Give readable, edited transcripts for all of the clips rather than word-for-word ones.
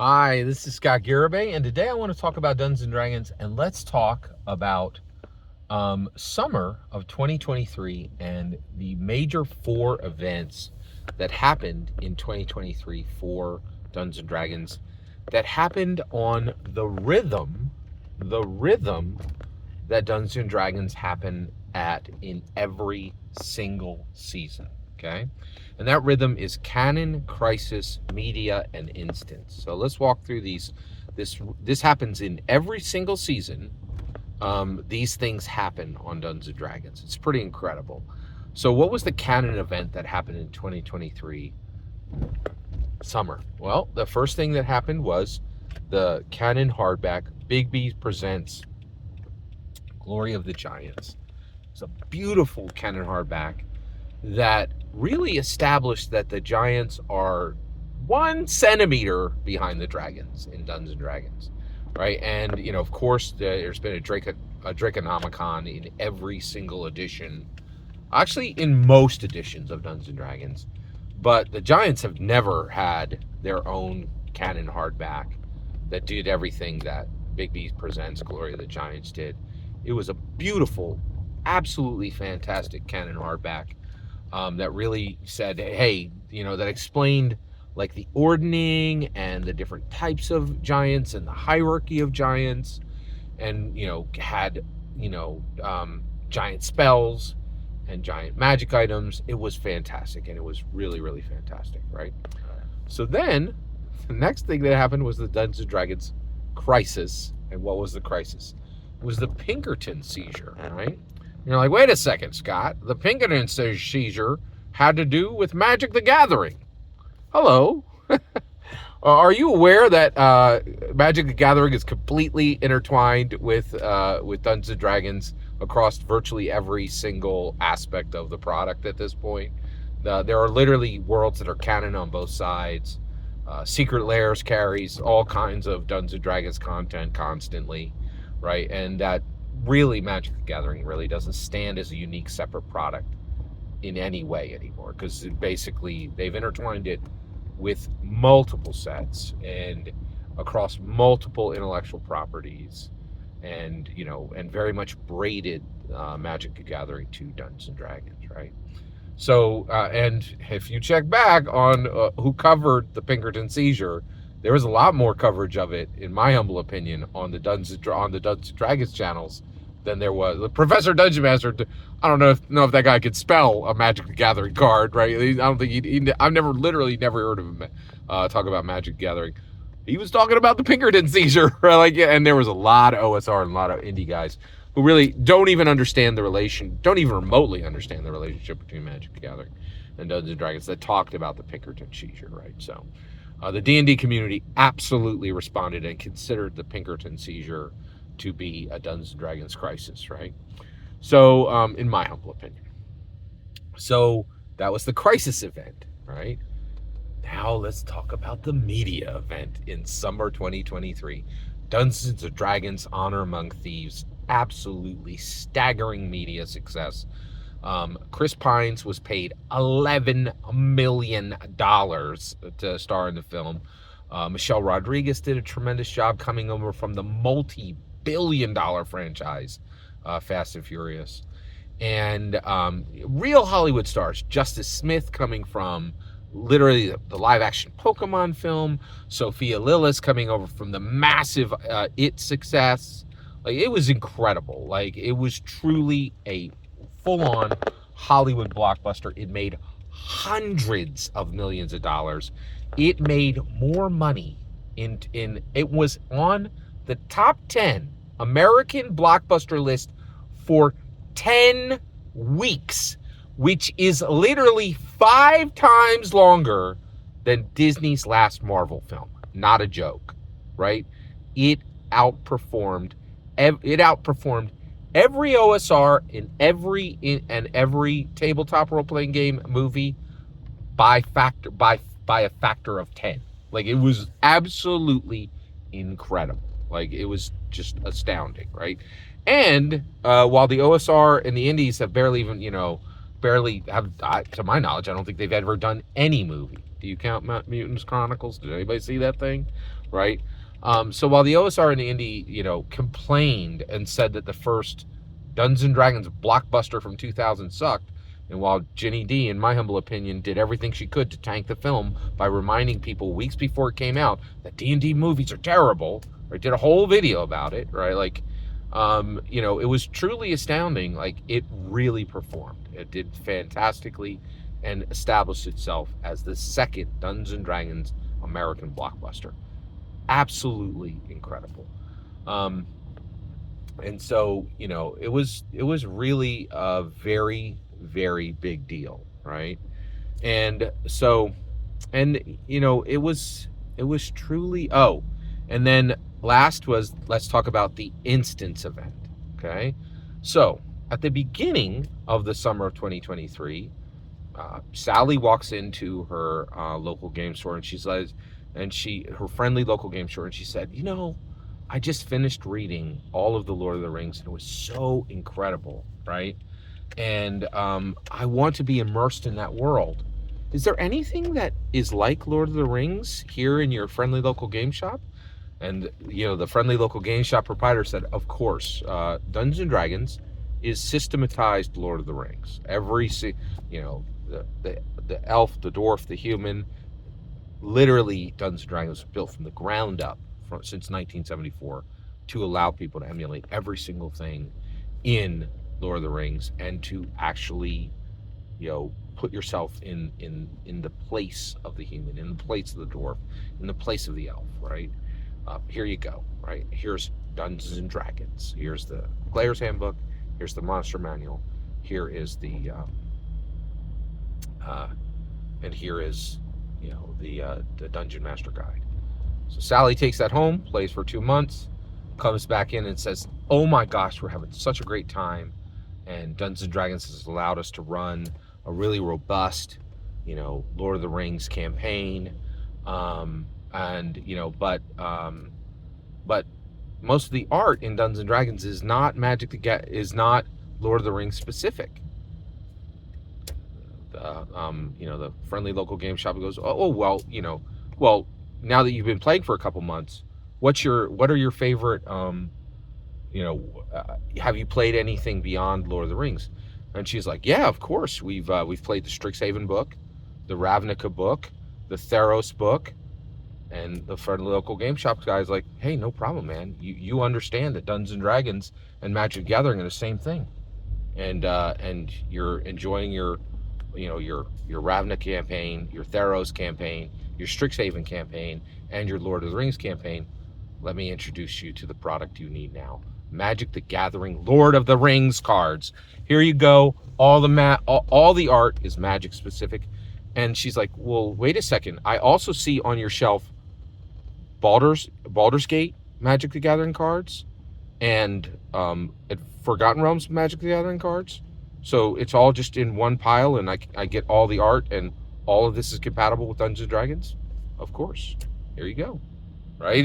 Hi, this is Scott Garibay, and today I want to talk about Dungeons and Dragons, and let's talk about summer of 2023 and the major 4 events that happened in 2023 for Dungeons and Dragons that happened on the rhythm that Dungeons and Dragons happen at in every single season. Okay, and that rhythm is canon, crisis, media, and instance. So let's walk through these. This happens in every single season. These things happen on Dungeons and Dragons. It's pretty incredible. So what was the canon event that happened in 2023 summer? Well, the first thing that happened was the Canon hardback Big B Presents Glory of the Giants. It's a beautiful Canon hardback that really established that the Giants are 1 centimeter behind the Dragons in Dungeons and Dragons, right? And of course, there's been a Draconomicon in every single edition, actually in most editions of Dungeons and Dragons. But the Giants have never had their own canon hardback that did everything that Big B Presents Glory of the Giants did. It was a beautiful, absolutely fantastic canon hardback that really said, hey, that explained like the ordning and the different types of giants and the hierarchy of giants, and had giant spells and giant magic items. It was fantastic, and it was really, really fantastic, right? So then the next thing that happened was the Dungeons and Dragons crisis. And what was the crisis? It was the Pinkerton seizure, right? You're like, wait a second, Scott. The Pinkerton seizure had to do with Magic the Gathering. Hello. Are you aware that Magic the Gathering is completely intertwined with Dungeons and Dragons across virtually every single aspect of the product at this point? There are literally worlds that are canon on both sides. Secret Lairs carries all kinds of Dungeons and Dragons content constantly, right? And that really Magic the Gathering really doesn't stand as a unique separate product in any way anymore, because basically they've intertwined it with multiple sets and across multiple intellectual properties, and and very much braided Magic the Gathering to Dungeons and Dragons, right? So and if you check back on who covered the Pinkerton seizure, there was a lot more coverage of it, in my humble opinion, on the Dungeons and Dragons channels than there was. The Professor Dungeon Master, I don't know if that guy could spell a Magic the Gathering card, right? I don't think I've never heard of him talk about Magic the Gathering. He was talking about the Pinkerton seizure, right? And there was a lot of OSR and a lot of indie guys who really don't even remotely understand the relationship between Magic the Gathering and Dungeons and Dragons, that talked about the Pinkerton seizure, right? So the D&D community absolutely responded and considered the Pinkerton seizure to be a Dungeons and Dragons crisis, right? So, in my humble opinion. So that was the crisis event, right? Now let's talk about the media event in summer 2023. Dungeons and Dragons Honor Among Thieves. Absolutely staggering media success. Chris Pines was paid $11 million to star in the film. Michelle Rodriguez did a tremendous job coming over from the multi-billion-dollar franchise, Fast and Furious. And real Hollywood stars, Justice Smith coming from literally the live-action Pokemon film, Sophia Lillis coming over from the massive It success. Like, it was incredible. Like, it was truly a full-on Hollywood blockbuster. It made hundreds of millions of dollars. It made more money it was on the top 10 American blockbuster list for 10 weeks, which is literally 5 times longer than Disney's last Marvel film. Not a joke, right? It outperformed every OSR in every tabletop role-playing game movie by a factor of 10. Like, it was absolutely incredible. Like, it was just astounding, right? And while the OSR and the indies have barely have, to my knowledge, I don't think they've ever done any movie Do you count Mutants Chronicles? Did anybody see that thing? Right? So while the OSR and the indie, complained and said that the first Dungeons & Dragons blockbuster from 2000 sucked, and while Ginny D, in my humble opinion, did everything she could to tank the film by reminding people weeks before it came out that D&D movies are terrible, right? Did a whole video about it, right? Like, it was truly astounding. Like, it really performed. It did fantastically and established itself as the second Dungeons & Dragons American blockbuster. Absolutely incredible. And so, it was really a very, very big deal, right? And so, it was truly, and then last was, let's talk about the instance event, okay? So, at the beginning of the summer of 2023, Sally walks into her local game store, and she says, her friendly local game store, and she said, I just finished reading all of the Lord of the Rings, and it was so incredible, right? And I want to be immersed in that world. Is there anything that is like Lord of the Rings here in your friendly local game shop? And, the friendly local game shop proprietor said, of course, Dungeons & Dragons is systematized Lord of the Rings. Every, the elf, the dwarf, the human, literally Dungeons & Dragons was built from the ground up since 1974 to allow people to emulate every single thing in Lord of the Rings and to actually, put yourself in the place of the human, in the place of the dwarf, in the place of the elf, right? Here you go, right? Here's Dungeons & Dragons. Here's the Player's Handbook. Here's the Monster Manual. Here is the, and here is, the Dungeon Master Guide. So Sally takes that home, plays for 2 months, comes back in and says, oh my gosh, we're having such a great time. And Dungeons & Dragons has allowed us to run a really robust, Lord of the Rings campaign. But most of the art in Dungeons & Dragons is not is not Lord of the Rings specific. The friendly local game shop goes, well, now that you've been playing for a couple months, what are your favorite, have you played anything beyond Lord of the Rings? And she's like, yeah, of course. We've played the Strixhaven book, the Ravnica book, the Theros book, and the friendly local game shop guy's like, hey, no problem, man. You understand that Dungeons & Dragons and Magic the Gathering are the same thing. And you're enjoying your Ravnica campaign, your Theros campaign, your Strixhaven campaign, and your Lord of the Rings campaign. Let me introduce you to the product you need now. Magic the Gathering Lord of the Rings cards. Here you go. All the art is Magic specific. And she's like, well, wait a second. I also see on your shelf Baldur's Gate Magic the Gathering cards and Forgotten Realms Magic the Gathering cards. So it's all just in one pile, and I get all the art, and all of this is compatible with Dungeons & Dragons? Of course. Here you go. Right?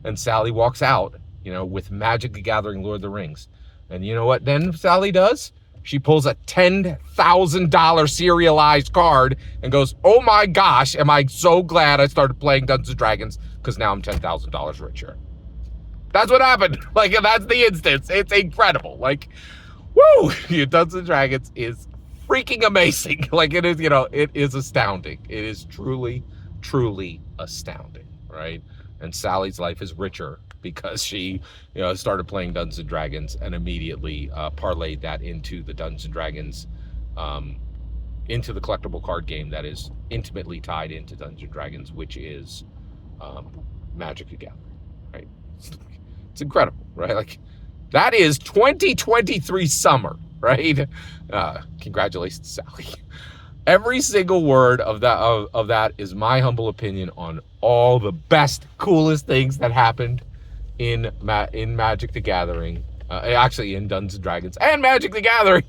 And Sally walks out, with Magic the Gathering Lord of the Rings. And you know what then Sally does? She pulls a $10,000 serialized card and goes, oh my gosh, am I so glad I started playing Dungeons & Dragons, because now I'm $10,000 richer. That's what happened. That's the instance. It's incredible. Woo! Dungeons & Dragons is freaking amazing. It is, it is astounding. It is truly, truly astounding, right? And Sally's life is richer because she, started playing Dungeons & Dragons and immediately parlayed that into the Dungeons & Dragons, into the collectible card game that is intimately tied into Dungeons & Dragons, which is Magic the Gathering, right? It's incredible, right? That is 2023 summer, right? Congratulations, Sally. Every single word of that is my humble opinion on all the best, coolest things that happened in Magic the Gathering, actually in Dungeons & Dragons and Magic the Gathering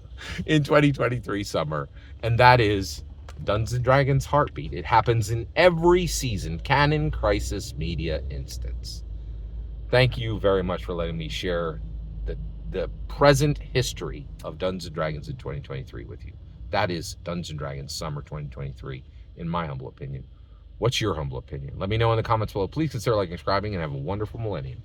in 2023 summer. And that is Dungeons & Dragons Heartbeat. It happens in every season, Canon, Crisis, Media, Instance. Thank you very much for letting me share the present history of Dungeons & Dragons in 2023 with you. That is Dungeons & Dragons Summer 2023 in my humble opinion. What's your humble opinion? Let me know in the comments below. Please consider liking and subscribing, and have a wonderful millennium.